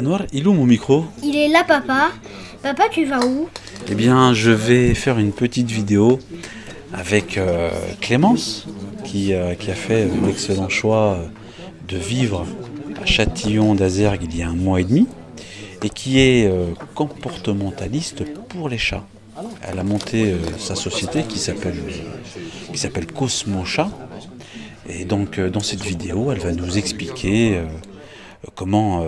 Anouar, il est où mon micro? Il est là, papa. Papa, tu vas où? Eh bien, je vais faire une petite vidéo avec Clémence, qui a fait l'excellent choix de vivre à Châtillon d'Azergues il y a 1 mois et demi, et qui est comportementaliste pour les chats. Elle a monté sa société qui s'appelle Cosmo Chat. Et donc, dans cette vidéo, elle va nous expliquer comment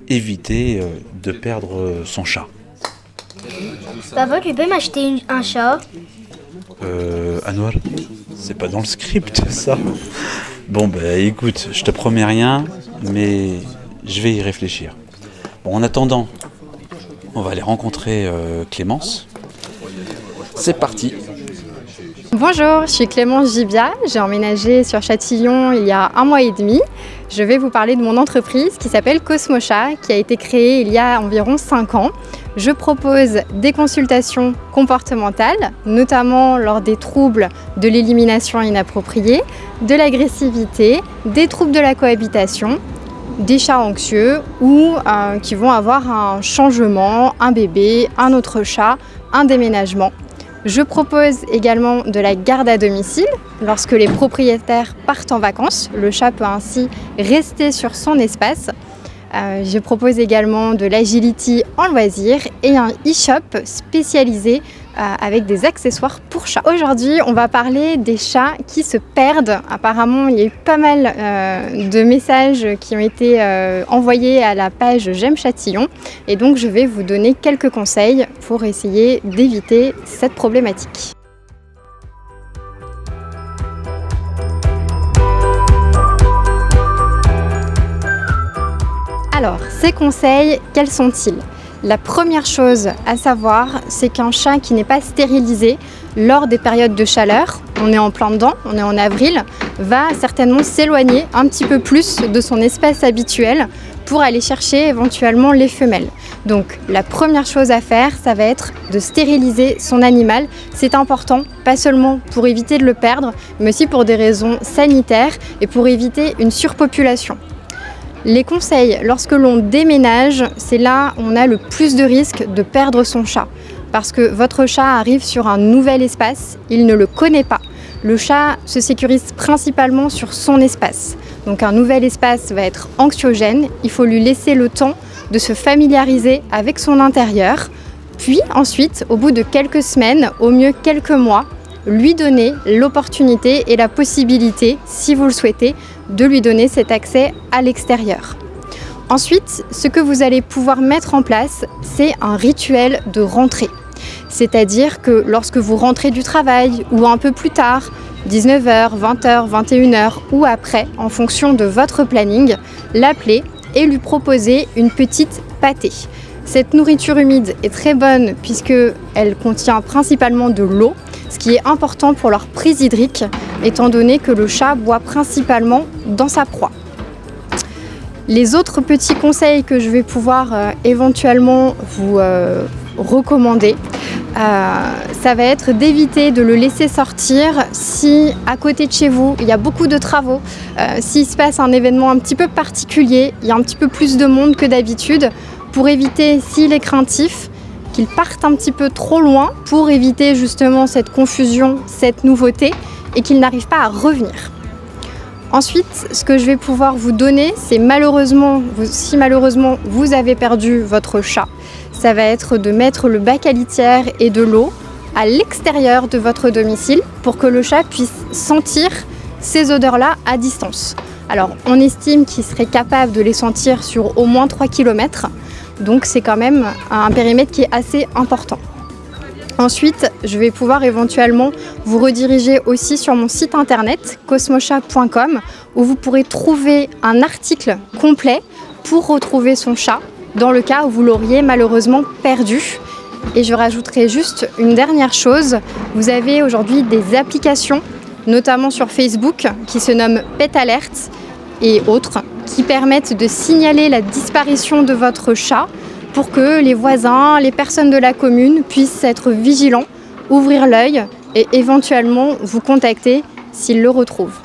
éviter de perdre son chat. Papa, tu peux m'acheter un chat? Anouar, c'est pas dans le script ça. Bon bah écoute, je te promets rien, mais je vais y réfléchir. Bon, en attendant, on va aller rencontrer Clémence. C'est parti. Bonjour, je suis Clémence Gibia, j'ai emménagé sur Châtillon il y a 1 mois et demi. Je vais vous parler de mon entreprise qui s'appelle Cosmo Chat, qui a été créée il y a environ 5 ans. Je propose des consultations comportementales, notamment lors des troubles de l'élimination inappropriée, de l'agressivité, des troubles de la cohabitation, des chats anxieux ou qui vont avoir un changement, un bébé, un autre chat, un déménagement. Je propose également de la garde à domicile. Lorsque les propriétaires partent en vacances, le chat peut ainsi rester sur son espace. Je propose également de l'agility en loisirs et un e-shop spécialisé avec des accessoires pour chats. Aujourd'hui, on va parler des chats qui se perdent. Apparemment, il y a eu pas mal de messages qui ont été envoyés à la page J'aime Châtillon. Et donc, je vais vous donner quelques conseils pour essayer d'éviter cette problématique. Alors, ces conseils, quels sont-ils? La première chose à savoir, c'est qu'un chat qui n'est pas stérilisé lors des périodes de chaleur, on est en plein dedans, on est en avril, va certainement s'éloigner un petit peu plus de son espace habituel pour aller chercher éventuellement les femelles. Donc la première chose à faire, ça va être de stériliser son animal. C'est important, pas seulement pour éviter de le perdre, mais aussi pour des raisons sanitaires et pour éviter une surpopulation. Les conseils, lorsque l'on déménage, c'est là où on a le plus de risques de perdre son chat. Parce que votre chat arrive sur un nouvel espace, il ne le connaît pas. Le chat se sécurise principalement sur son espace. Donc un nouvel espace va être anxiogène, il faut lui laisser le temps de se familiariser avec son intérieur. Puis ensuite, au bout de quelques semaines, au mieux quelques mois, lui donner l'opportunité et la possibilité, si vous le souhaitez, de lui donner cet accès à l'extérieur. Ensuite, ce que vous allez pouvoir mettre en place, c'est un rituel de rentrée. C'est-à-dire que lorsque vous rentrez du travail ou un peu plus tard, 19h, 20h, 21h ou après, en fonction de votre planning, l'appeler et lui proposer une petite pâtée. Cette nourriture humide est très bonne puisqu'elle contient principalement de l'eau, ce qui est important pour leur prise hydrique, étant donné que le chat boit principalement dans sa proie. Les autres petits conseils que je vais pouvoir éventuellement vous recommander, ça va être d'éviter de le laisser sortir si à côté de chez vous il y a beaucoup de travaux, s'il se passe un événement un petit peu particulier, il y a un petit peu plus de monde que d'habitude, pour éviter, s'il est craintif, qu'il parte un petit peu trop loin pour éviter justement cette confusion, cette nouveauté et qu'il n'arrive pas à revenir. Ensuite, ce que je vais pouvoir vous donner, c'est si malheureusement vous avez perdu votre chat, ça va être de mettre le bac à litière et de l'eau à l'extérieur de votre domicile pour que le chat puisse sentir ces odeurs-là à distance. Alors, on estime qu'il serait capable de les sentir sur au moins 3 km. Donc c'est quand même un périmètre qui est assez important. Ensuite, je vais pouvoir éventuellement vous rediriger aussi sur mon site internet cosmochat.com où vous pourrez trouver un article complet pour retrouver son chat dans le cas où vous l'auriez malheureusement perdu. Et je rajouterai juste une dernière chose, vous avez aujourd'hui des applications, notamment sur Facebook, qui se nomment Pet Alert et autres, qui permettent de signaler la disparition de votre chat pour que les voisins, les personnes de la commune puissent être vigilants, ouvrir l'œil et éventuellement vous contacter s'ils le retrouvent.